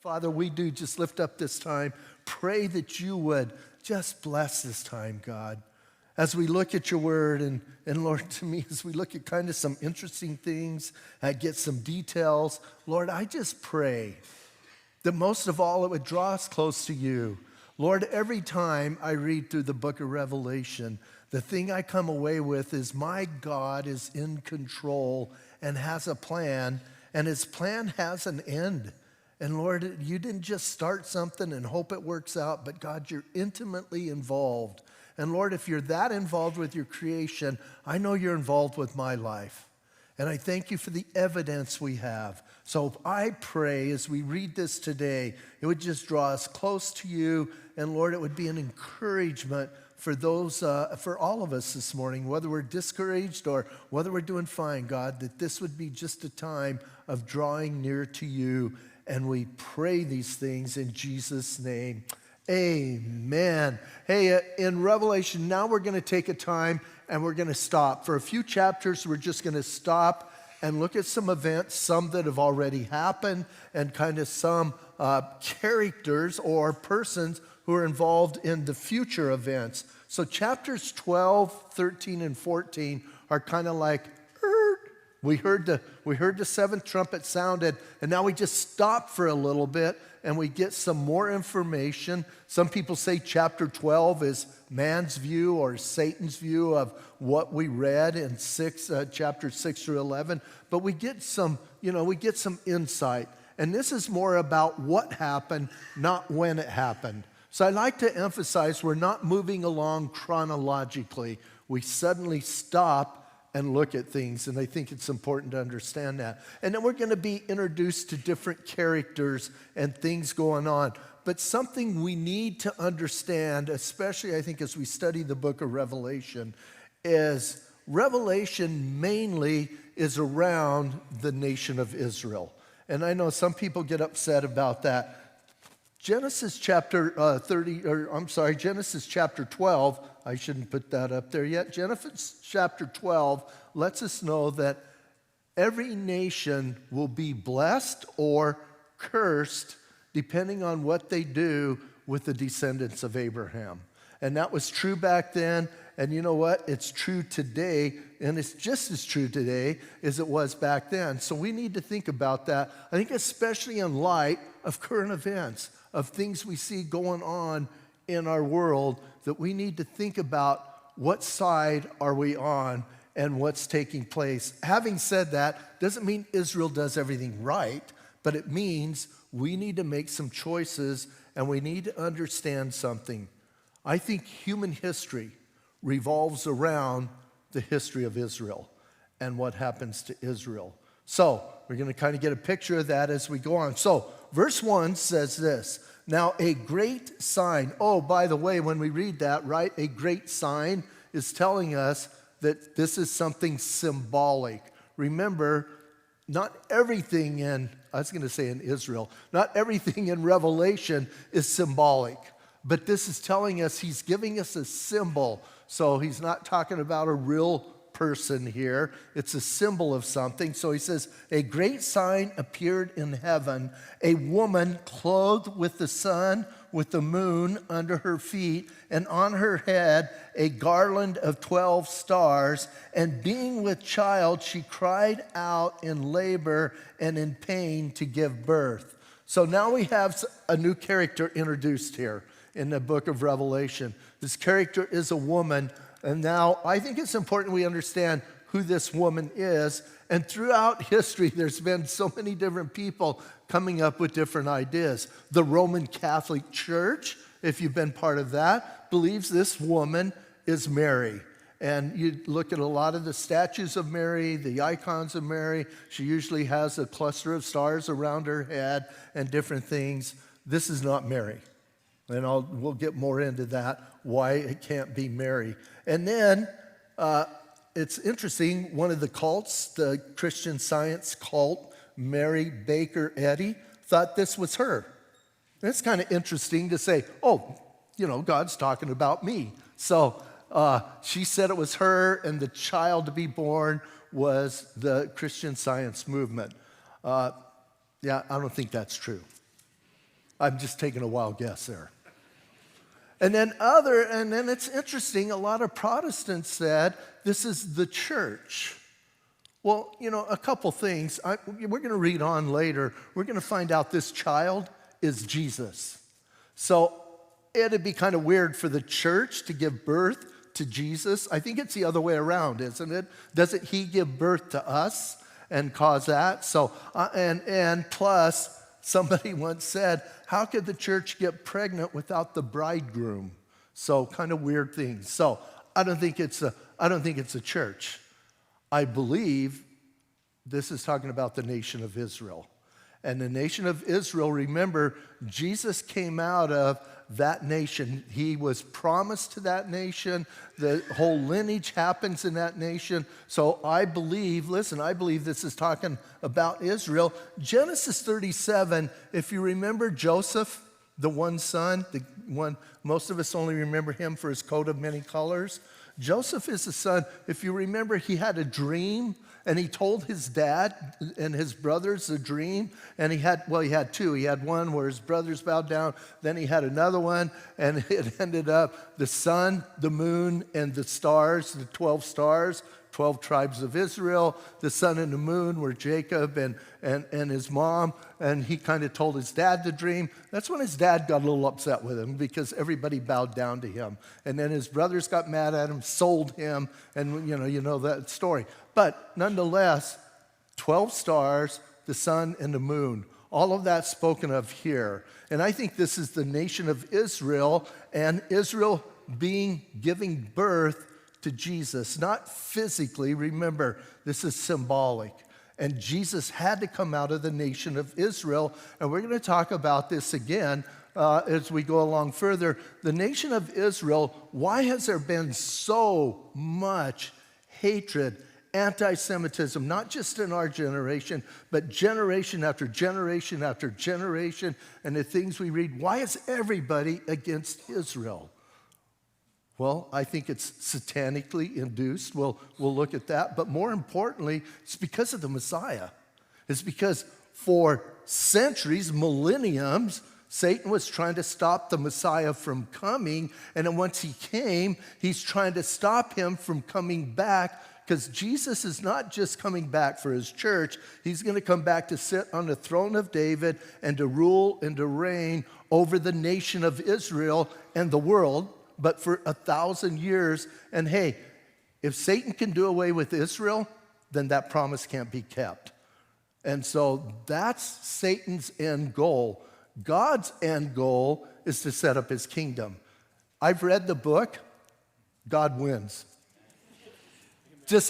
Father, we do just lift up this time. Pray that you would just bless this time, God. As we look at your word, and Lord, to me, as we look at kind of some interesting things, get some details, Lord, I just pray that most of all it would draw us close to you. Lord, every time I read through the book of Revelation, the thing I come away with is my God is in control and has a plan, and his plan has an end. And Lord, you didn't just start something and hope it works out, but God, you're intimately involved. And Lord, if you're that involved with your creation, I know you're involved with my life. And I thank you for the evidence we have. So I pray as we read this today, it would just draw us close to you. And Lord, it would be an encouragement for those, for all of us this morning, whether we're discouraged or whether we're doing fine, God, that this would be just a time of drawing near to you. And we pray these things in Jesus' name. Amen. Hey, in Revelation, now we're going to take a time and we're going to stop. For a few chapters, we're just going to stop and look at some events, some that have already happened, and kind of some characters or persons who are involved in the future events. So chapters 12, 13, and 14 are kind of like, we heard the seventh trumpet sounded, and now we just stop for a little bit and we get some more information. Some people say chapter 12 is man's view or Satan's view of what we read in chapter 6 through 11. But we get some insight. And this is more about what happened, not when it happened. So I like to emphasize we're not moving along chronologically. We suddenly stop and look at things, and I think it's important to understand that. And then we're going to be introduced to different characters and things going on. But something we need to understand, especially I think as we study the book of Revelation, is Revelation mainly is around the nation of Israel. And I know some people get upset about that. Genesis chapter 12, I shouldn't put that up there yet. Genesis chapter 12 lets us know that every nation will be blessed or cursed depending on what they do with the descendants of Abraham. And that was true back then, and you know what? It's true today, and it's just as true today as it was back then. So we need to think about that, I think especially in light of current events, of things we see going on in our world, that we need to think about what side are we on and what's taking place. Having said that, doesn't mean Israel does everything right, but it means we need to make some choices and we need to understand something. I think human history revolves around the history of Israel and what happens to Israel. So we're going to kind of get a picture of that as we go on. So verse 1 says this, now a great sign. Oh, by the way, when we read that, right, a great sign is telling us that this is something symbolic. Remember, not everything in Israel, not everything in Revelation is symbolic. But this is telling us he's giving us a symbol. So he's not talking about a real person here. It's a symbol of something. So he says, a great sign appeared in heaven, a woman clothed with the sun, with the moon under her feet, and on her head a garland of 12 stars. And being with child, she cried out in labor and in pain to give birth. So now we have a new character introduced here in the book of Revelation. This character is a woman, and now I think it's important we understand who this woman is. And throughout history, there's been so many different people coming up with different ideas. The Roman Catholic Church, if you've been part of that, believes this woman is Mary. And you look at a lot of the statues of Mary, the icons of Mary, she usually has a cluster of stars around her head and different things. This is not Mary. And we'll get more into that, why it can't be Mary. And then it's interesting, one of the cults, the Christian Science cult, Mary Baker Eddy, thought this was her. And it's kind of interesting to say, oh, God's talking about me. So she said it was her, and the child to be born was the Christian Science movement. I don't think that's true. I'm just taking a wild guess there. And then it's interesting, a lot of Protestants said this is the church. Well, a couple things. We're going to read on later. We're going to find out this child is Jesus. So it'd be kind of weird for the church to give birth to Jesus. I think it's the other way around, isn't it? Doesn't he give birth to us and cause that? So, and plus, somebody once said, how could the church get pregnant without the bridegroom? So kind of weird things. So I don't think it's a church. I believe this is talking about the nation of Israel. And the nation of Israel, remember, Jesus came out of that nation. He was promised to that nation. The whole lineage happens in that nation. So I believe this is talking about Israel. Genesis 37, if you remember Joseph, the one son, the one, most of us only remember him for his coat of many colors. Joseph is the son. If you remember, he had a dream, and he told his dad and his brothers the dream, and he had two. He had one where his brothers bowed down, then he had another one, and it ended up the sun, the moon, and the stars, the 12 stars, 12 tribes of Israel. The sun and the moon were Jacob and his mom, and he kind of told his dad the dream. That's when his dad got a little upset with him because everybody bowed down to him. And then his brothers got mad at him, sold him, and you know that story. But nonetheless, 12 stars, the sun and the moon, all of that spoken of here. And I think this is the nation of Israel, and Israel giving birth to Jesus, not physically. Remember, this is symbolic. And Jesus had to come out of the nation of Israel. And we're going to talk about this again as we go along further. The nation of Israel, why has there been so much hatred, anti-Semitism, not just in our generation, but generation after generation after generation, and the things we read? Why is everybody against Israel? Well, I think it's satanically induced. We'll look at that. But more importantly, it's because of the Messiah. It's because for centuries, millenniums, Satan was trying to stop the Messiah from coming. And then once he came, he's trying to stop him from coming back, because Jesus is not just coming back for his church. He's going to come back to sit on the throne of David and to rule and to reign over the nation of Israel and the world, but for 1,000 years. And hey, if Satan can do away with Israel, then that promise can't be kept. And so that's Satan's end goal. God's end goal is to set up his kingdom. I've read the book. God wins.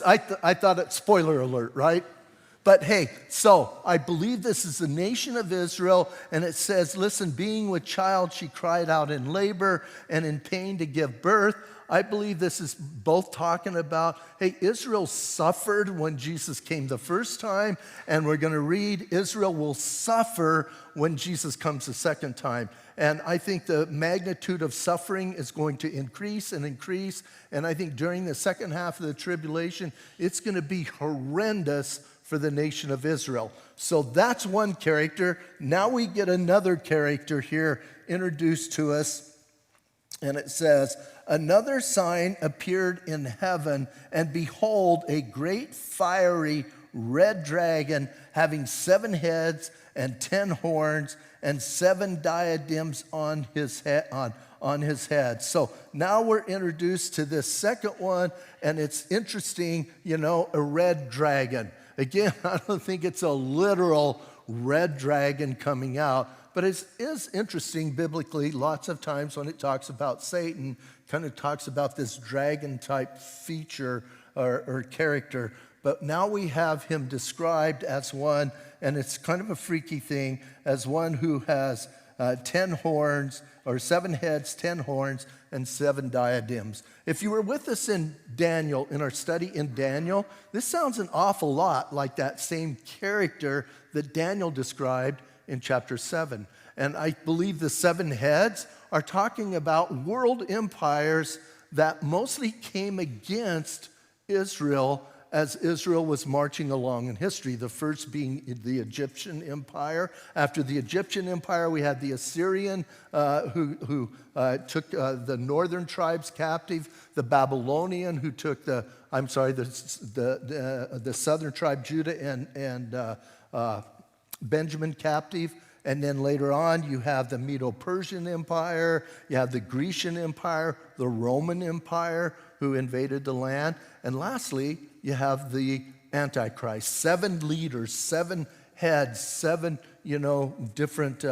I thought it, spoiler alert, right? But hey, so I believe this is the nation of Israel, and it says, listen, being with child, she cried out in labor and in pain to give birth. I believe this is both talking about, hey, Israel suffered when Jesus came the first time, and we're going to read Israel will suffer when Jesus comes the second time. And I think the magnitude of suffering is going to increase and increase, and I think during the second half of the tribulation, it's going to be horrendous for the nation of Israel. So that's one character. Now we get another character here introduced to us, and it says, another sign appeared in heaven, and behold, a great fiery red dragon having 7 heads and 10 horns and 7 diadems on his head. So now we're introduced to this second one, and it's interesting, a red dragon. Again, I don't think it's a literal red dragon coming out, but it is interesting biblically. Lots of times when it talks about Satan, kind of talks about this dragon-type feature or character. But now we have him described as one, and it's kind of a freaky thing, as one who has 10 horns, or 7 heads, 10 horns, and 7 diadems. If you were with us in Daniel, in our study in Daniel, this sounds an awful lot like that same character that Daniel described in chapter 7. And I believe the 7 heads are talking about world empires that mostly came against Israel as Israel was marching along in history, the first being the Egyptian Empire. After the Egyptian Empire, we had the Assyrian who took the northern tribes captive, the Babylonian who took the southern tribe, Judah and Benjamin captive. And then later on, you have the Medo-Persian Empire, you have the Grecian Empire, the Roman Empire who invaded the land. And lastly, you have the Antichrist. 7 leaders, 7 heads, 7, different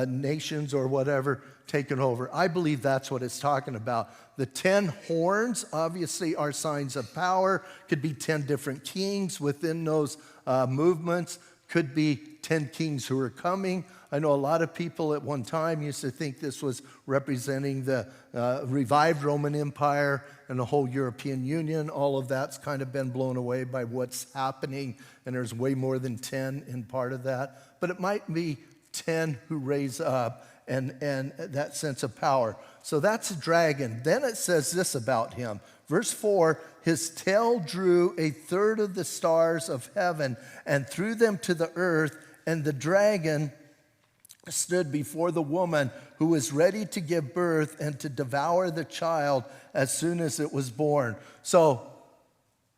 nations or whatever taken over. I believe that's what it's talking about. The 10 horns obviously are signs of power. Could be 10 different kings within those movements. Could be 10 kings who are coming. I know a lot of people at one time used to think this was representing the revived Roman Empire and the whole European Union. All of that's kind of been blown away by what's happening, and there's way more than 10 in part of that. But it might be 10 who raise up and that sense of power. So that's a dragon. Then it says this about him. Verse 4, his tail drew a third of the stars of heaven and threw them to the earth, and the dragon stood before the woman who was ready to give birth and to devour the child as soon as it was born. So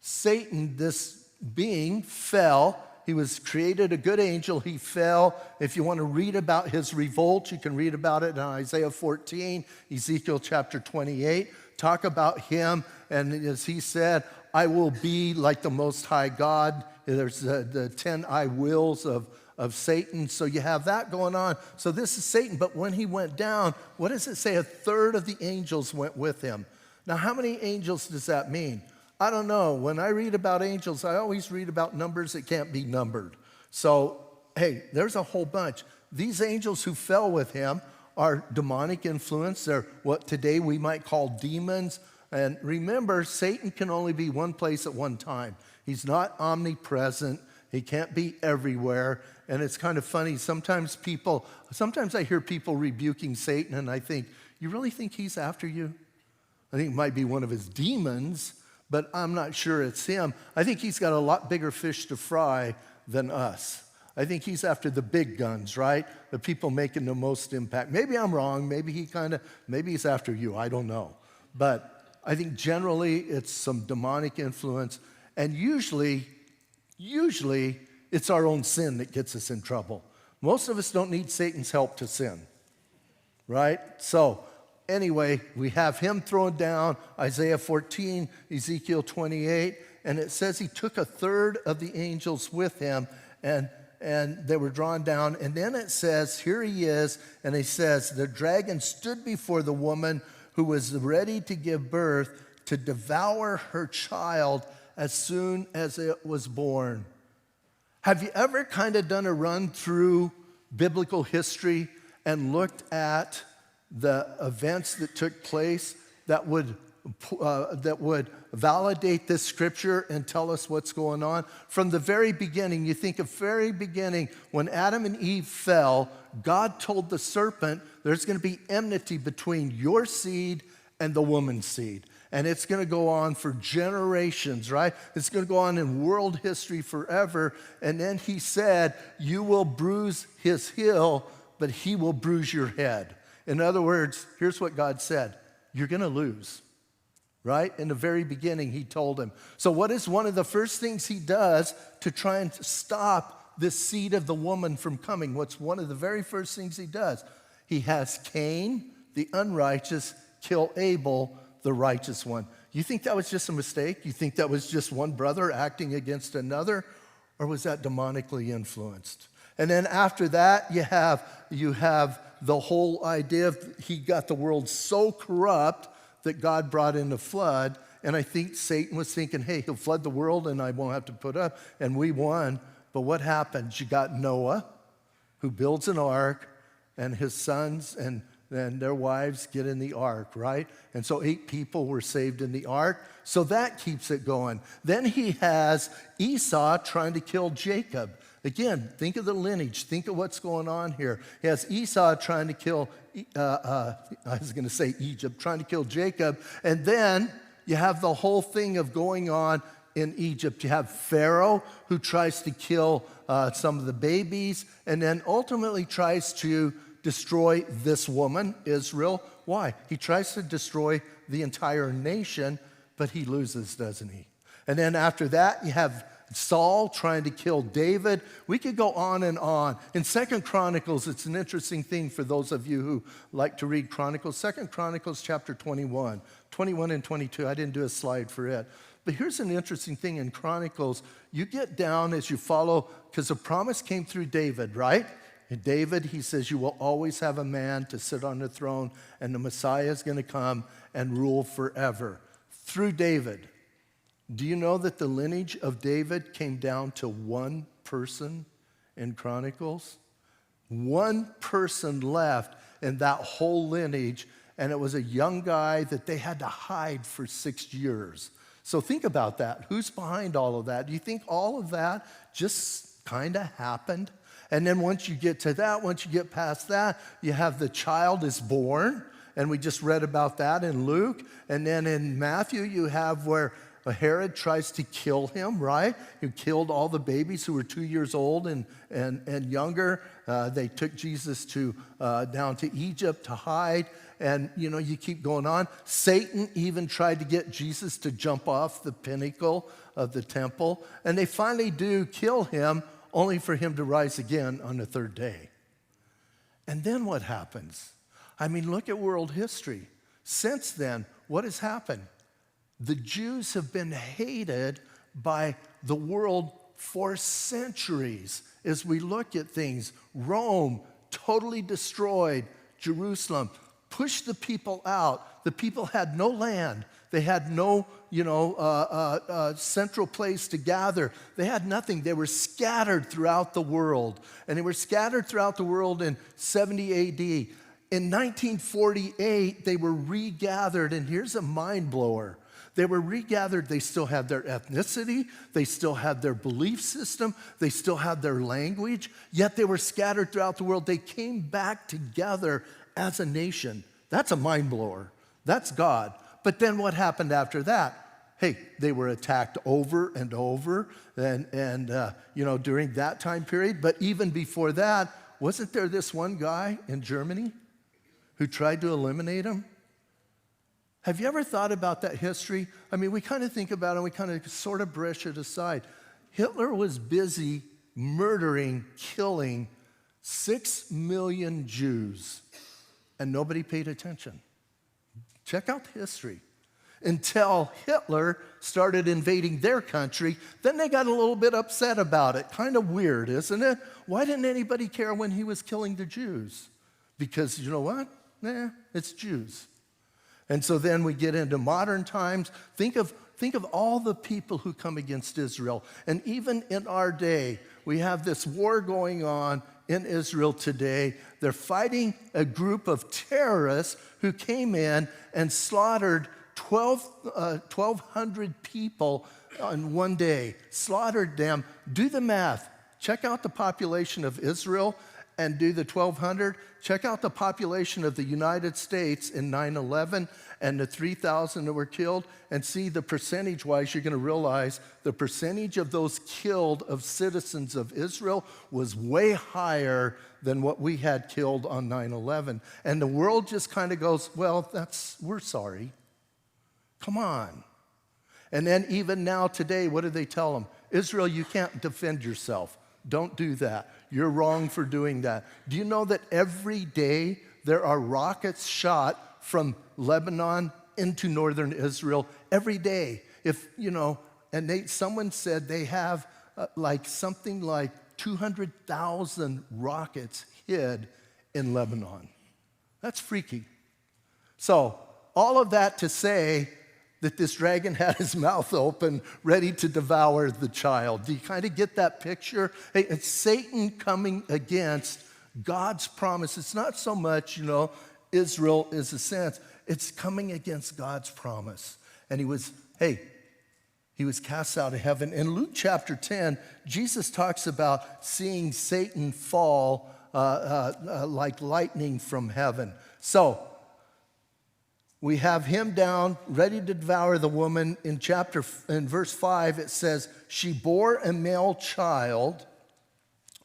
Satan, this being, fell. He was created a good angel. He fell. If you want to read about his revolt, you can read about it in Isaiah 14, Ezekiel chapter 28. Talk about him. And as he said, I will be like the Most High God. There's the 10 I wills of Satan. So you have that going on. So this is Satan. But when he went down, what does it say? A third of the angels went with him. Now, how many angels does that mean? I don't know. When I read about angels, I always read about numbers that can't be numbered. So, hey, there's a whole bunch. These angels who fell with him are demonic influence. They're what today we might call demons. And remember, Satan can only be one place at one time. He's not omnipresent. He can't be everywhere. And it's kind of funny. Sometimes I hear people rebuking Satan, and I think, you really think he's after you? I think it might be one of his demons, but I'm not sure it's him. I think he's got a lot bigger fish to fry than us. I think he's after the big guns, right? The people making the most impact. Maybe I'm wrong. Maybe he's after you. I don't know. But I think generally it's some demonic influence. And usually it's our own sin that gets us in trouble. Most of us don't need Satan's help to sin, right? So anyway, we have him thrown down, Isaiah 14, Ezekiel 28, and it says he took a third of the angels with him, and they were drawn down. And then it says, here he is, and he says, the dragon stood before the woman who was ready to give birth to devour her child as soon as it was born. Have you ever kind of done a run through biblical history and looked at the events that took place that would validate this scripture and tell us what's going on? From the very beginning, you think of very beginning, when Adam and Eve fell, God told the serpent, there's going to be enmity between your seed and the woman's seed. And it's going to go on for generations, right? It's going to go on in world history forever. And then he said, you will bruise his heel, but he will bruise your head. In other words, here's what God said. You're going to lose, right? In the very beginning, he told him. So what is one of the first things he does to try and stop this seed of the woman from coming? What's one of the very first things he does? He has Cain, the unrighteous, kill Abel, the righteous one. You think that was just a mistake? You think that was just one brother acting against another? Or was that demonically influenced? And then after that, you have the whole idea of he got the world so corrupt that God brought in a flood. And I think Satan was thinking, hey, he'll flood the world and I won't have to put up. And we won. But what happened? You got Noah, who builds an ark, and his sons and their wives get in the ark, right? And so 8 people were saved in the ark. So that keeps it going. Then he has Esau trying to kill Jacob. Again, think of the lineage. Think of what's going on here. He has Esau trying to kill, I was going to say Egypt, trying to kill Jacob. And then you have the whole thing of going on. in Egypt. You have Pharaoh, who tries to kill some of the babies, and then ultimately tries to destroy this woman, Israel. Why? He tries to destroy the entire nation, but he loses, doesn't he? And then after that, you have Saul trying to kill David. We could go on and on. In 2 Chronicles, it's an interesting thing for those of you who like to read Chronicles. 2 Chronicles chapter 21 and 22. I didn't do a slide for it. But here's an interesting thing in Chronicles. You get down as you follow, because the promise came through David, right? And David, he says, you will always have a man to sit on the throne, and the Messiah is going to come and rule forever. Through David. Do you know that the lineage of David came down to one person in Chronicles? One person left in that whole lineage, and it was a young guy that they had to hide for 6 years. So think about that. Who's behind all of that? Do you think all of that just kind of happened? And then once you get to that, once you get past that, you have the child is born, and we just read about that in Luke. And then in Matthew, you have where Herod tries to kill him, right? He killed all the babies who were 2 years old and younger. They took Jesus down to Egypt to hide. And, you keep going on. Satan even tried to get Jesus to jump off the pinnacle of the temple. And they finally do kill him, only for him to rise again on the third day. And then what happens? I mean, look at world history. Since then, what has happened? The Jews have been hated by the world for centuries. As we look at things, Rome totally destroyed Jerusalem, pushed the people out. The people had no land. They had no, central place to gather. They had nothing. They were scattered throughout the world. And they were scattered throughout the world in 70 AD. In 1948, they were regathered, and here's a mind blower. They were regathered. They still had their ethnicity. They still had their belief system. They still had their language. Yet they were scattered throughout the world. They came back together as a nation. That's a mind blower. That's God. But then what happened after that? Hey, they were attacked over and over, and during that time period. But even before that, wasn't there this one guy in Germany who tried to eliminate them? Have you ever thought about that history? I mean, we kind of think about it, and we kind of sort of brush it aside. Hitler was busy murdering, killing 6 million Jews, and nobody paid attention. Check out the history. Until Hitler started invading their country, then they got a little bit upset about it. Kind of weird, isn't it? Why didn't anybody care when he was killing the Jews? Because you know what? It's Jews. And so then we get into modern times. Think of all the people who come against Israel. And even in our day, we have this war going on in Israel today. They're fighting a group of terrorists who came in and slaughtered 1,200 people on one day. Slaughtered them. Do the math. Check out the population of Israel and do the 1,200. Check out the population of the United States in 9/11 and the 3,000 that were killed, and see the percentage-wise, you're going to realize the percentage of those killed of citizens of Israel was way higher than what we had killed on 9/11. And the world just kind of goes, well, we're sorry. Come on. And then even now today, what do they tell them? Israel, you can't defend yourself. Don't do that. You're wrong for doing that. Do you know that every day there are rockets shot from Lebanon into northern Israel? Every day. Someone said they have something like 200,000 rockets hid in Lebanon. That's freaky. So all of that to say that this dragon had his mouth open, ready to devour the child. Do you kind of get that picture? Hey, it's Satan coming against God's promise. It's not so much, Israel is a sense. It's coming against God's promise. And he was cast out of heaven. In Luke chapter 10, Jesus talks about seeing Satan fall like lightning from heaven. So, We have him down, ready to devour the woman. In verse 5, it says, she bore a male child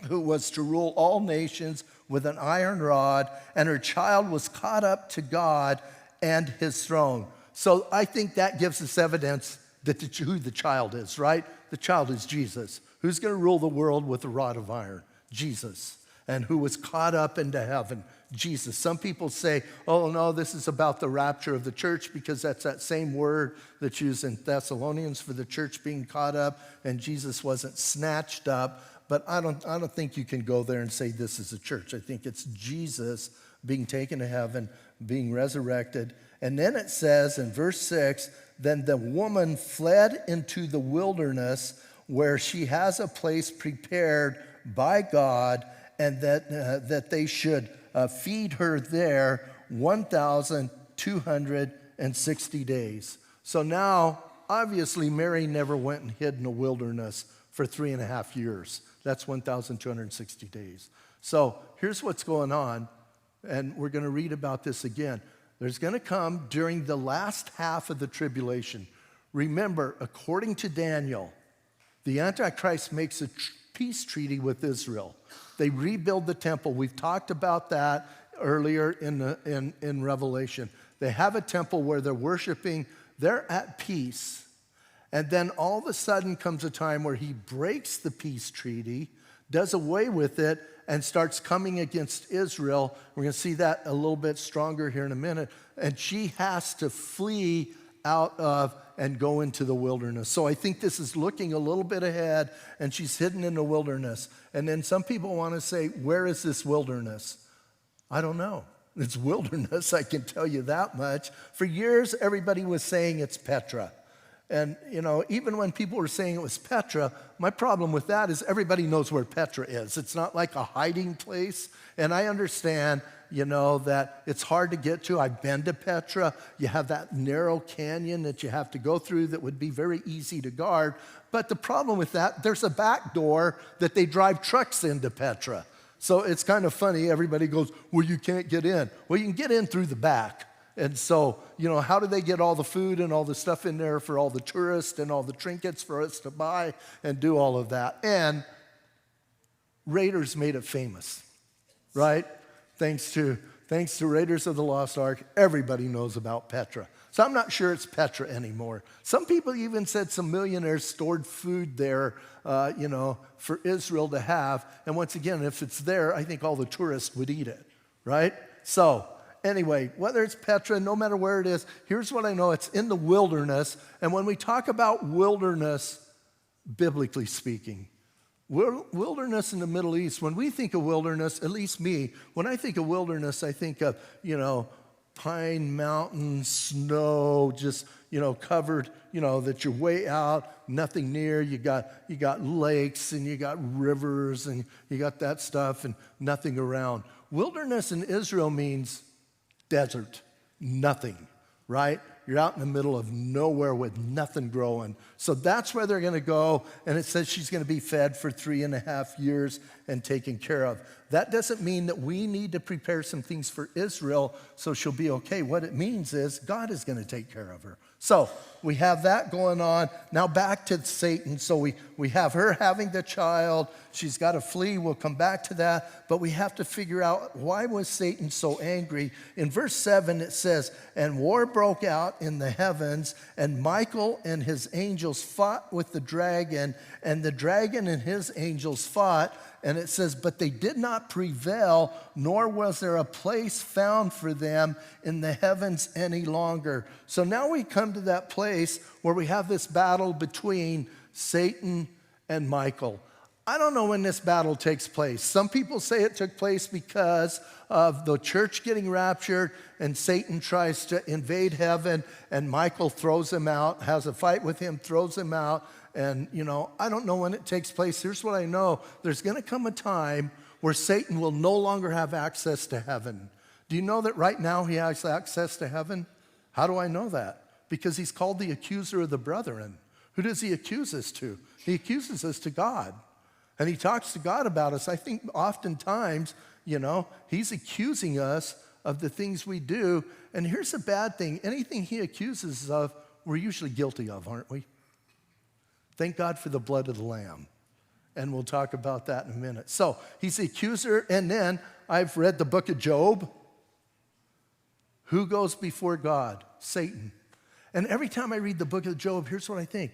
who was to rule all nations with an iron rod, and her child was caught up to God and his throne. So I think that gives us evidence that who the child is, right? The child is Jesus. Who's going to rule the world with a rod of iron? Jesus. And who was caught up into heaven? Jesus. Some people say, oh no, this is about the rapture of the church, because that's that same word that's used in Thessalonians for the church being caught up, and Jesus wasn't snatched up. But I don't think you can go there and say this is a church. I think it's Jesus being taken to heaven, being resurrected. And then it says in verse 6, then the woman fled into the wilderness where she has a place prepared by God, and that they should feed her there 1,260 days. So now, obviously, Mary never went and hid in a wilderness for 3.5 years. That's 1,260 days. So here's what's going on, and we're going to read about this again. There's going to come during the last half of the tribulation. Remember, according to Daniel, the Antichrist makes a peace treaty with Israel. They rebuild the temple. We've talked about that earlier in Revelation. They have a temple where they're worshiping. They're at peace. And then all of a sudden comes a time where he breaks the peace treaty, does away with it, and starts coming against Israel. We're going to see that a little bit stronger here in a minute. And she has to flee out of and go into the wilderness. So I think this is looking a little bit ahead, and she's hidden in the wilderness. And then some people want to say, where is this wilderness? I don't know. It's wilderness, I can tell you that much. For years, everybody was saying it's Petra. And, even when people were saying it was Petra, my problem with that is everybody knows where Petra is. It's not like a hiding place. And I understand, that it's hard to get to. I've been to Petra. You have that narrow canyon that you have to go through that would be very easy to guard. But the problem with that, there's a back door that they drive trucks into Petra. So it's kind of funny. Everybody goes, well, you can't get in. Well, you can get in through the back. And so, how do they get all the food and all the stuff in there for all the tourists and all the trinkets for us to buy and do all of that? And Raiders made it famous, right? Thanks to Raiders of the Lost Ark, everybody knows about Petra. So I'm not sure it's Petra anymore. Some people even said some millionaires stored food there, for Israel to have. And once again, if it's there, I think all the tourists would eat it, right? So anyway, whether it's Petra, no matter where it is, here's what I know. It's in the wilderness. And when we talk about wilderness, biblically speaking, wilderness in the Middle East, when we think of wilderness, at least me, when I think of wilderness, I think of, pine mountains, snow, just, covered, that you're way out, nothing near. You got lakes and you got rivers and you got that stuff and nothing around. Wilderness in Israel means desert, nothing, right? You're out in the middle of nowhere with nothing growing. So that's where they're going to go, and it says she's going to be fed for 3.5 years and taken care of. That doesn't mean that we need to prepare some things for Israel so she'll be okay. What it means is God is going to take care of her. So we have that going on. Now back to Satan. So we have her having the child. She's got to flee. We'll come back to that. But we have to figure out, why was Satan so angry? In verse 7 it says, and war broke out in the heavens, and Michael and his angels fought with the dragon, and the dragon and his angels fought. And it says, but they did not prevail, nor was there a place found for them in the heavens any longer. So now we come to that place where we have this battle between Satan and Michael. I don't know when this battle takes place. Some people say it took place because of the church getting raptured and Satan tries to invade heaven and Michael throws him out, has a fight with him, throws him out. And, I don't know when it takes place. Here's what I know. There's going to come a time where Satan will no longer have access to heaven. Do you know that right now he has access to heaven? How do I know that? Because he's called the accuser of the brethren. Who does he accuse us to? He accuses us to God. And he talks to God about us. I think oftentimes, he's accusing us of the things we do. And here's the bad thing. Anything he accuses us of, we're usually guilty of, aren't we? Thank God for the blood of the Lamb. And we'll talk about that in a minute. So he's the accuser. And then I've read the book of Job. Who goes before God? Satan. And every time I read the book of Job, here's what I think.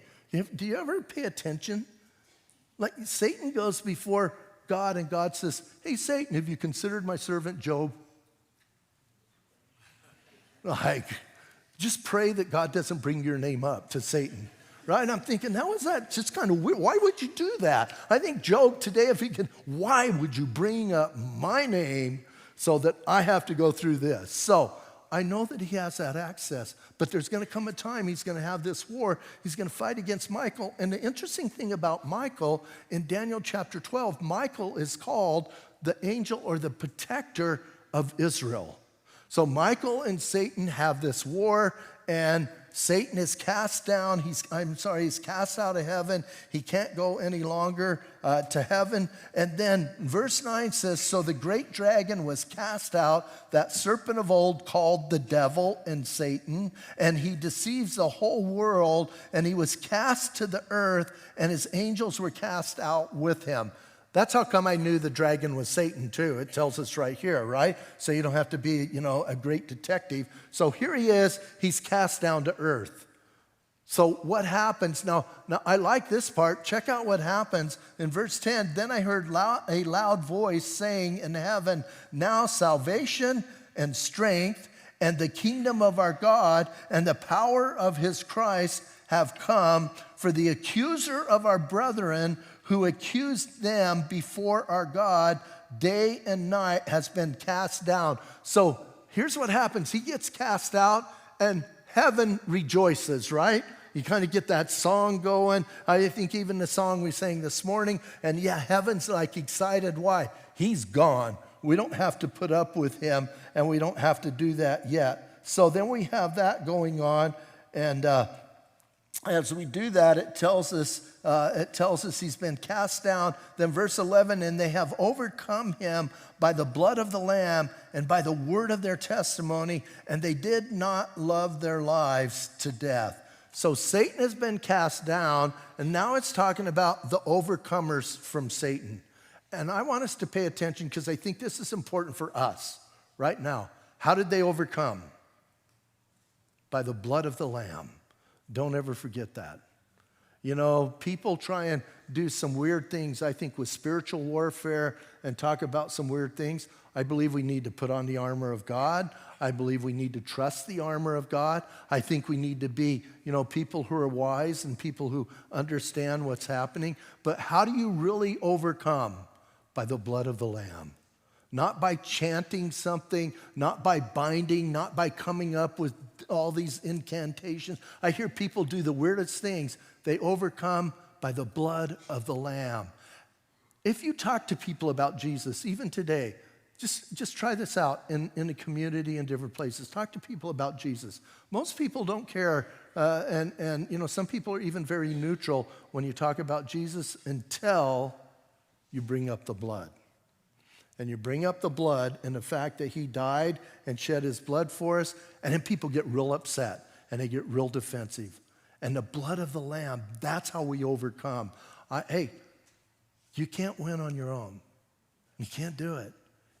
Do you ever pay attention? Like Satan goes before God and God says, hey, Satan, have you considered my servant Job? Like, just pray that God doesn't bring your name up to Satan. Right? And I'm thinking, how is that just kind of weird? Why would you do that? I think Job today, if he can, why would you bring up my name so that I have to go through this? So I know that he has that access, but there's going to come a time he's going to have this war. He's going to fight against Michael. And the interesting thing about Michael, in Daniel chapter 12, Michael is called the angel or the protector of Israel. So Michael and Satan have this war, and Satan is cast down. He's cast out of heaven. He can't go any longer to heaven. And then verse 9 says, so the great dragon was cast out, that serpent of old called the devil and Satan, and he deceives the whole world, and he was cast to the earth, and his angels were cast out with him. That's how come I knew the dragon was Satan too. It tells us right here, right? So you don't have to be, a great detective. So here he is, he's cast down to earth. So what happens? Now I like this part. Check out what happens in verse 10. Then I heard a loud voice saying in heaven, now salvation and strength and the kingdom of our God and the power of his Christ have come, for the accuser of our brethren who accused them before our God day and night has been cast down. So here's what happens. He gets cast out and heaven rejoices, right? You kind of get that song going. I think even the song we sang this morning, and yeah, heaven's like excited. Why? He's gone. We don't have to put up with him, and we don't have to do that yet. So then we have that going on, and as we do that, it tells us he's been cast down. Then verse 11, and they have overcome him by the blood of the Lamb and by the word of their testimony, and they did not love their lives to death. So Satan has been cast down, and now it's talking about the overcomers from Satan. And I want us to pay attention because I think this is important for us right now. How did they overcome? By the blood of the Lamb. Don't ever forget that. People try and do some weird things, I think, with spiritual warfare and talk about some weird things. I believe we need to put on the armor of God. I believe we need to trust the armor of God. I think we need to be, people who are wise and people who understand what's happening. But how do you really overcome? By the blood of the Lamb. Not by chanting something, not by binding, not by coming up with all these incantations. I hear people do the weirdest things. They overcome by the blood of the Lamb. If you talk to people about Jesus, even today, just try this out in the community and different places. Talk to people about Jesus. Most people don't care, and some people are even very neutral when you talk about Jesus until you bring up the blood. And you bring up the blood and the fact that he died and shed his blood for us, and then people get real upset and they get real defensive. And the blood of the Lamb, that's how we overcome. Hey, you can't win on your own. You can't do it.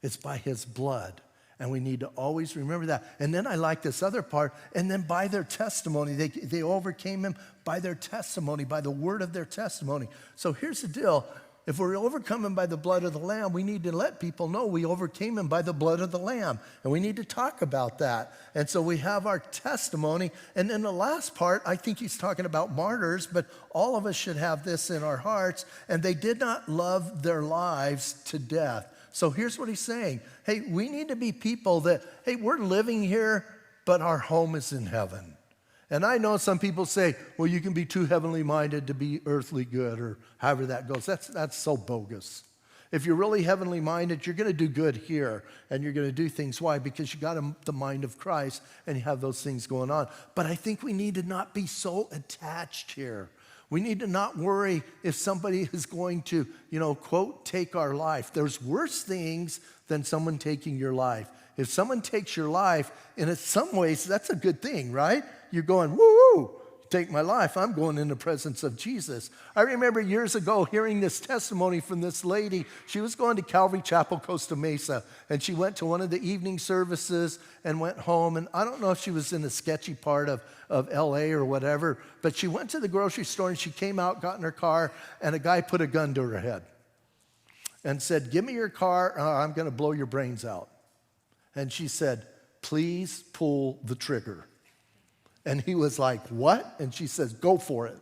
It's by his blood. And we need to always remember that. And then I like this other part. And then by their testimony, they overcame him by their testimony, by the word of their testimony. So here's the deal. If we're overcome him by the blood of the Lamb, we need to let people know we overcame him by the blood of the Lamb. And we need to talk about that. And so we have our testimony. And then the last part, I think he's talking about martyrs, but all of us should have this in our hearts. And they did not love their lives to death. So here's what he's saying. Hey, we need to be people that, hey, we're living here, but our home is in heaven. And I know some people say, well, you can be too heavenly minded to be earthly good, or however that goes. That's so bogus. If you're really heavenly minded, you're going to do good here, and you're going to do things. Why? Because you got the mind of Christ, and you have those things going on. But I think we need to not be so attached here. We need to not worry if somebody is going to, quote, take our life. There's worse things than someone taking your life. If someone takes your life, and in some ways, that's a good thing, right? You're going, woo-hoo, take my life. I'm going in the presence of Jesus. I remember years ago hearing this testimony from this lady. She was going to Calvary Chapel, Costa Mesa, and she went to one of the evening services and went home. And I don't know if she was in a sketchy part of L.A. or whatever, but she went to the grocery store and she came out, got in her car, and a guy put a gun to her head and said, give me your car, or I'm going to blow your brains out. And she said, please pull the trigger. And he was like, what? And she says, go for it.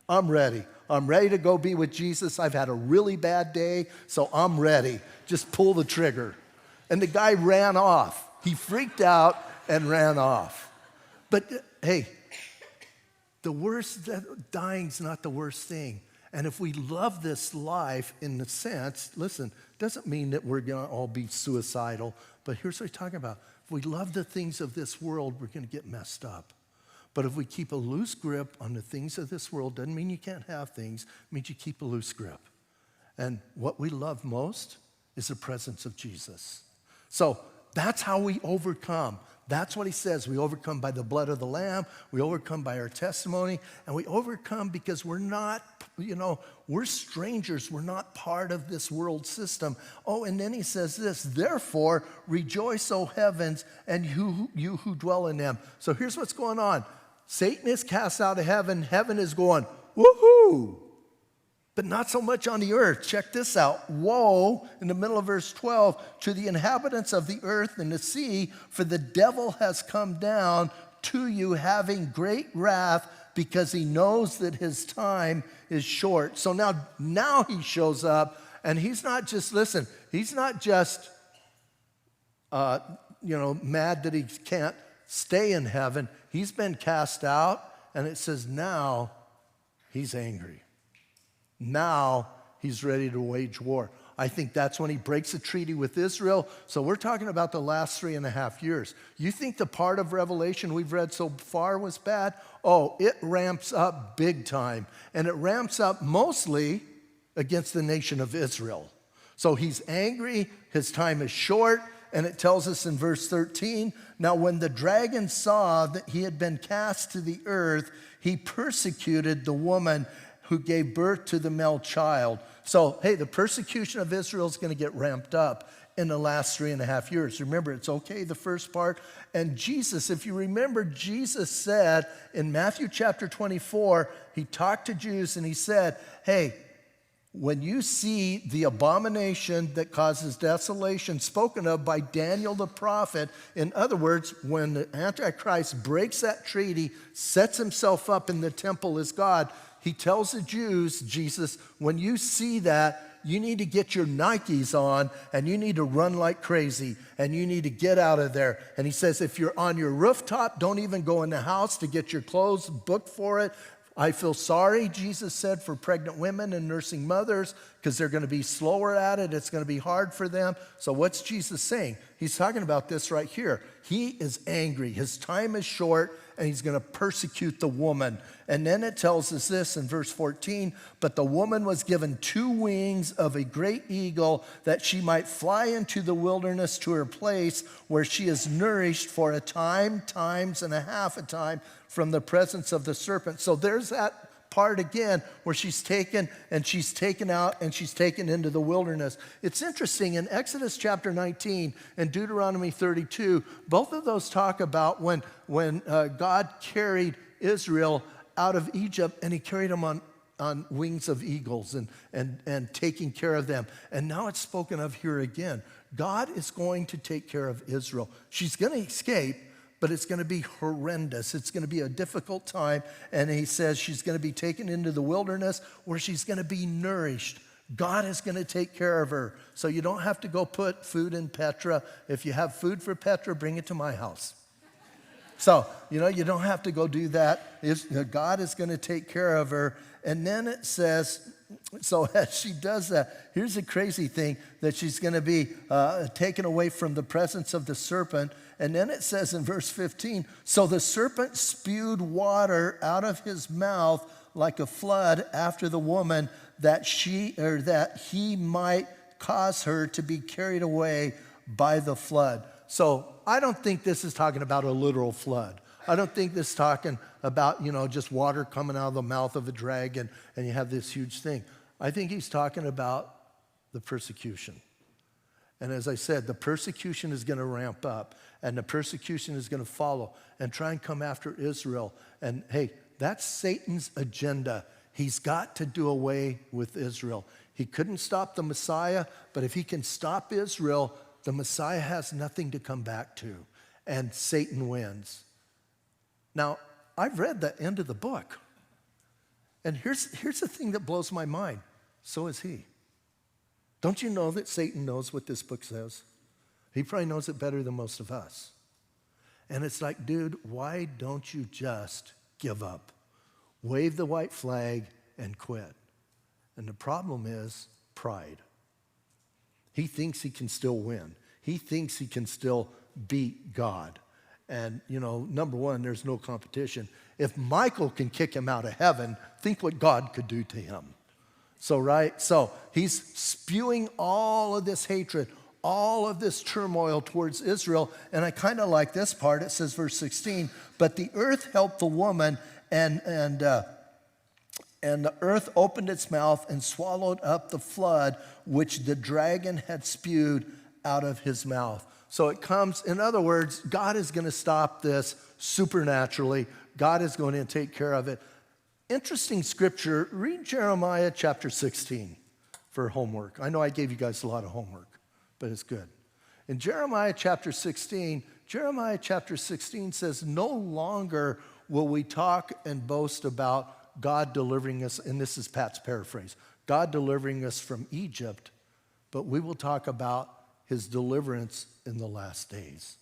I'm ready. I'm ready to go be with Jesus. I've had a really bad day, so I'm ready. Just pull the trigger. And the guy ran off. He freaked out and ran off. But hey, dying's not the worst thing. And if we love this life in the sense, listen, doesn't mean that we're going to all be suicidal, but here's what we're talking about. If we love the things of this world, we're going to get messed up. But if we keep a loose grip on the things of this world, doesn't mean you can't have things, it means you keep a loose grip. And what we love most is the presence of Jesus. So that's how we overcome. That's what he says. We overcome by the blood of the Lamb. We overcome by our testimony. And we overcome because we're not, we're strangers. We're not part of this world system. Oh, and then he says this, therefore, rejoice, O heavens, and you who dwell in them. So here's what's going on. Satan is cast out of heaven. Heaven is going, woohoo! But not so much on the earth. Check this out. Woe, in the middle of verse 12, to the inhabitants of the earth and the sea, for the devil has come down to you having great wrath because he knows that his time is short. So now he shows up, and he's not just, listen, he's not just, mad that he can't stay in heaven. He's been cast out, and it says now he's angry. Now he's ready to wage war. I think that's when he breaks a treaty with Israel. So we're talking about the last 3.5 years. You think the part of Revelation we've read so far was bad? Oh, it ramps up big time. And it ramps up mostly against the nation of Israel. So he's angry, his time is short, and it tells us in verse 13, now when the dragon saw that he had been cast to the earth, he persecuted the woman who gave birth to the male child. So, hey, the persecution of Israel is going to get ramped up in the last 3.5 years. Remember, it's okay, the first part. And Jesus, if you remember, Jesus said in Matthew chapter 24, he talked to Jews and he said, hey, when you see the abomination that causes desolation spoken of by Daniel the prophet, in other words, when the Antichrist breaks that treaty, sets himself up in the temple as God, he tells the Jews, Jesus, when you see that, you need to get your Nikes on and you need to run like crazy and you need to get out of there. And he says, if you're on your rooftop, don't even go in the house to get your clothes booked for it. I feel sorry, Jesus said, for pregnant women and nursing mothers because they're going to be slower at it. It's going to be hard for them. So what's Jesus saying? He's talking about this right here. He is angry. His time is short, and he's going to persecute the woman. And then it tells us this in verse 14, but the woman was given 2 wings of a great eagle that she might fly into the wilderness to her place where she is nourished for a time, times and a half a time from the presence of the serpent. So there's that part again where she's taken and she's taken out and she's taken into the wilderness. It's interesting, in Exodus chapter 19 and Deuteronomy 32, both of those talk about when God carried Israel out of Egypt and he carried them on wings of eagles and taking care of them. And now it's spoken of here again. God is going to take care of Israel. She's going to escape, but it's going to be horrendous. It's going to be a difficult time. And he says she's going to be taken into the wilderness where she's going to be nourished. God is going to take care of her. So you don't have to go put food in Petra. If you have food for Petra, bring it to my house. So, you don't have to go do that. God is going to take care of her. And then it says, so as she does that, here's the crazy thing, that she's going to be taken away from the presence of the serpent. And then it says in verse 15, so the serpent spewed water out of his mouth like a flood after the woman, that he might cause her to be carried away by the flood. So I don't think this is talking about a literal flood. I don't think this is talking about, just water coming out of the mouth of a dragon and you have this huge thing. I think he's talking about the persecution. And as I said, the persecution is going to ramp up and the persecution is going to follow and try and come after Israel. And hey, that's Satan's agenda. He's got to do away with Israel. He couldn't stop the Messiah, but if he can stop Israel, the Messiah has nothing to come back to, and Satan wins. Now, I've read the end of the book, and here's the thing that blows my mind. So is he. Don't you know that Satan knows what this book says? He probably knows it better than most of us. And it's like, dude, why don't you just give up? Wave the white flag and quit. And the problem is pride. He thinks he can still win. He thinks he can still beat God. And, number one, there's no competition. If Michael can kick him out of heaven, think what God could do to him. So he's spewing all of this hatred, all of this turmoil towards Israel. And I kind of like this part. It says, verse 16, but the earth helped the woman, and the earth opened its mouth and swallowed up the flood which the dragon had spewed out of his mouth. So it comes, in other words, God is going to stop this supernaturally. God is going to take care of it. Interesting scripture. Read Jeremiah chapter 16 for homework. I know I gave you guys a lot of homework, but it's good. In Jeremiah chapter 16 says, no longer will we talk and boast about God delivering us, and this is Pat's paraphrase, God delivering us from Egypt, but we will talk about his deliverance in the last days.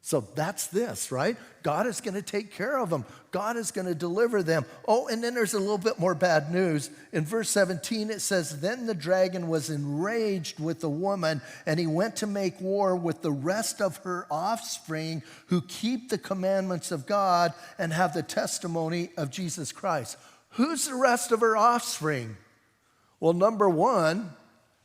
So that's this, right? God is going to take care of them. God is going to deliver them. Oh, and then there's a little bit more bad news. In verse 17, it says, then the dragon was enraged with the woman, and he went to make war with the rest of her offspring who keep the commandments of God and have the testimony of Jesus Christ. Who's the rest of her offspring? Well, number one,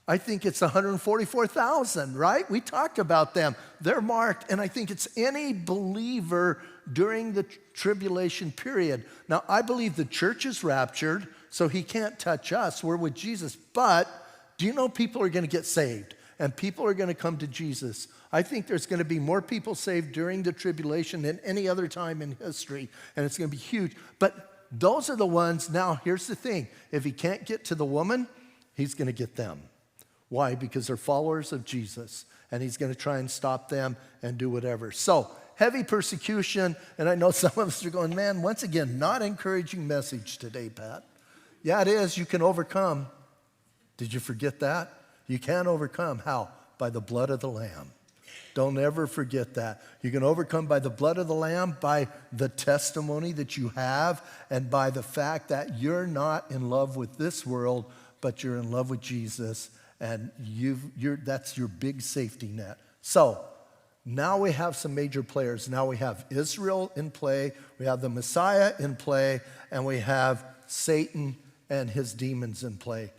I think it's 144,000, right? We talked about them. They're marked, and I think it's any believer during the tribulation period. Now, I believe the church is raptured, so he can't touch us. We're with Jesus. But do you know people are going to get saved, and people are going to come to Jesus? I think there's going to be more people saved during the tribulation than any other time in history, and it's going to be huge. But those are the ones. Now, here's the thing. If he can't get to the woman, he's going to get them. Why? Because they're followers of Jesus, and he's going to try and stop them and do whatever. So, heavy persecution, and I know some of us are going, man, once again, not encouraging message today, Pat. Yeah, it is. You can overcome. Did you forget that? You can overcome. How? By the blood of the Lamb. Don't ever forget that. You can overcome by the blood of the Lamb, by the testimony that you have, and by the fact that you're not in love with this world, but you're in love with Jesus. And that's your big safety net. So now we have some major players. Now we have Israel in play, we have the Messiah in play, and we have Satan and his demons in play.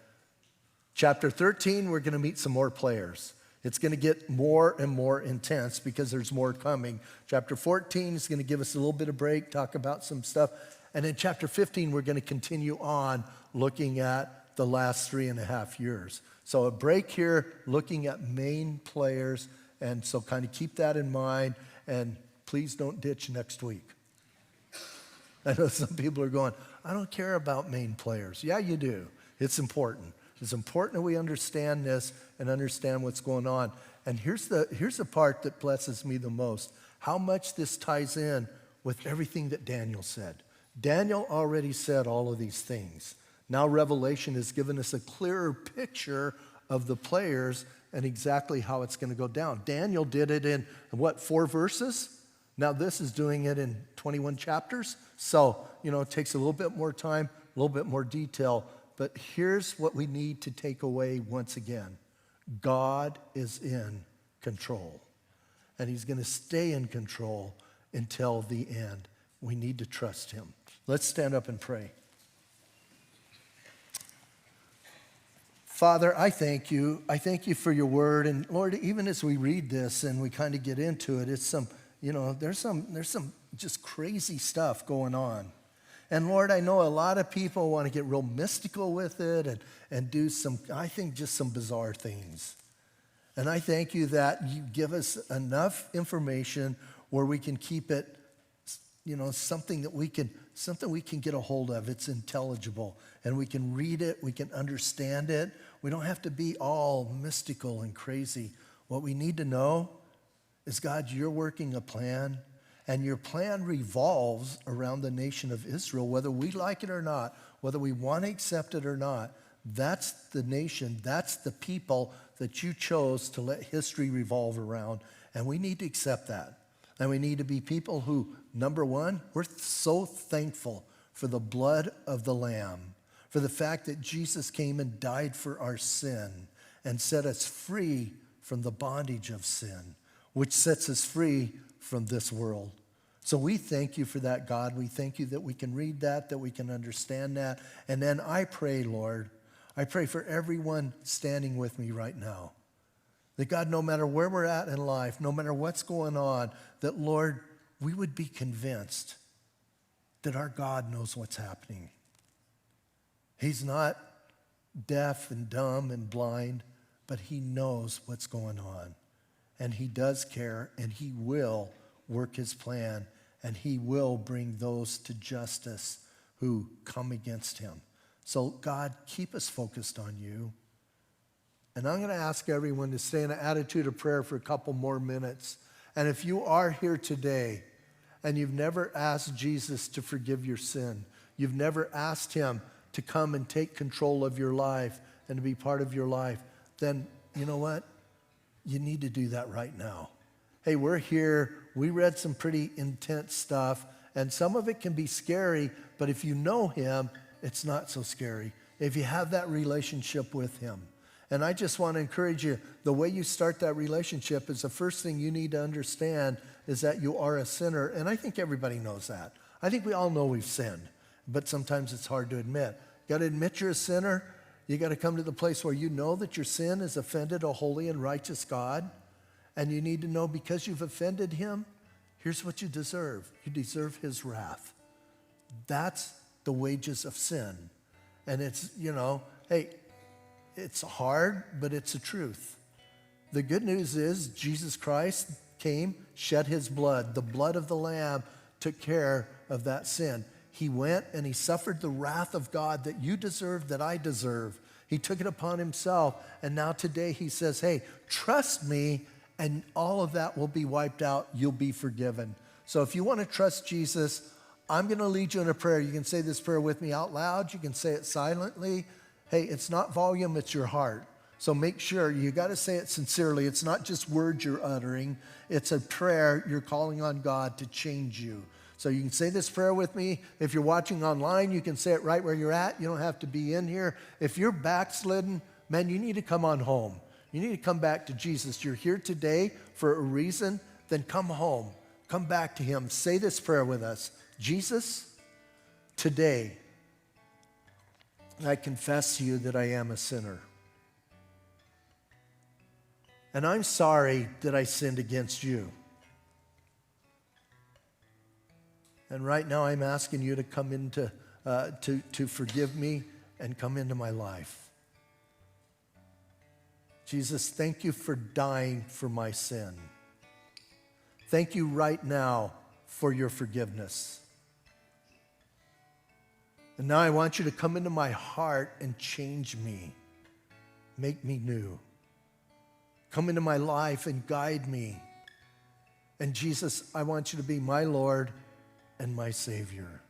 Chapter 13, we're going to meet some more players. It's going to get more and more intense because there's more coming. Chapter 14 is going to give us a little bit of break, talk about some stuff. And in chapter 15, we're going to continue on looking at the last 3.5 years. So a break here, looking at main players, and so kind of keep that in mind, and please don't ditch next week. I know some people are going, I don't care about main players. Yeah, you do. It's important. It's important that we understand this and understand what's going on. And here's the part that blesses me the most, how much this ties in with everything that Daniel said. Daniel already said all of these things. Now Revelation has given us a clearer picture of the players and exactly how it's going to go down. Daniel did it in, 4 verses? Now this is doing it in 21 chapters. So, it takes a little bit more time, a little bit more detail. But here's what we need to take away once again. God is in control. And he's going to stay in control until the end. We need to trust him. Let's stand up and pray. Father, I thank you. I thank you for your word. And Lord, even as we read this and we kind of get into it, it's there's some just crazy stuff going on. And Lord, I know a lot of people want to get real mystical with it and do I think just some bizarre things. And I thank you that you give us enough information where we can keep it, something we can get a hold of. It's intelligible. And we can read it, we can understand it. We don't have to be all mystical and crazy. What we need to know is, God, you're working a plan, and your plan revolves around the nation of Israel, whether we like it or not, whether we want to accept it or not. That's the nation, that's the people that you chose to let history revolve around, and we need to accept that. And we need to be people who, number one, we're so thankful for the blood of the Lamb, for the fact that Jesus came and died for our sin and set us free from the bondage of sin, which sets us free from this world. So we thank you for that, God. We thank you that we can read that we can understand that. And then I pray, Lord, I pray for everyone standing with me right now, that God, no matter where we're at in life, no matter what's going on, that, Lord, we would be convinced that our God knows what's happening. He's not deaf and dumb and blind, but he knows what's going on. And he does care, and he will work his plan, and he will bring those to justice who come against him. So, God, keep us focused on you. And I'm going to ask everyone to stay in an attitude of prayer for a couple more minutes. And if you are here today and you've never asked Jesus to forgive your sin, you've never asked him to come and take control of your life and to be part of your life, then you know what? You need to do that right now. Hey, we're here. We read some pretty intense stuff, and some of it can be scary, but if you know him, it's not so scary. If you have that relationship with him. And I just want to encourage you, the way you start that relationship is the first thing you need to understand is that you are a sinner. And I think everybody knows that. I think we all know we've sinned, but sometimes it's hard to admit. You got to admit you're a sinner. You got to come to the place where you know that your sin has offended a holy and righteous God. And you need to know, because you've offended him, here's what you deserve. You deserve his wrath. That's the wages of sin. And it's, hey, it's hard, but it's the truth. The good news is Jesus Christ came, shed his blood. The blood of the Lamb took care of that sin. He went and he suffered the wrath of God that you deserve, that I deserve. He took it upon himself. And now today he says, hey, trust me, and all of that will be wiped out. You'll be forgiven. So if you want to trust Jesus, I'm going to lead you in a prayer. You can say this prayer with me out loud. You can say it silently. Hey, it's not volume, it's your heart. So make sure you got to say it sincerely. It's not just words you're uttering. It's a prayer. You're calling on God to change you. So you can say this prayer with me. If you're watching online, you can say it right where you're at. You don't have to be in here. If you're backslidden, man, you need to come on home. You need to come back to Jesus. You're here today for a reason, then come home. Come back to him. Say this prayer with us. Jesus, today, I confess to you that I am a sinner. And I'm sorry that I sinned against you. And right now I'm asking you to come into, to forgive me and come into my life. Jesus, thank you for dying for my sin. Thank you right now for your forgiveness. And now I want you to come into my heart and change me. Make me new. Come into my life and guide me. And Jesus, I want you to be my Lord and my Savior.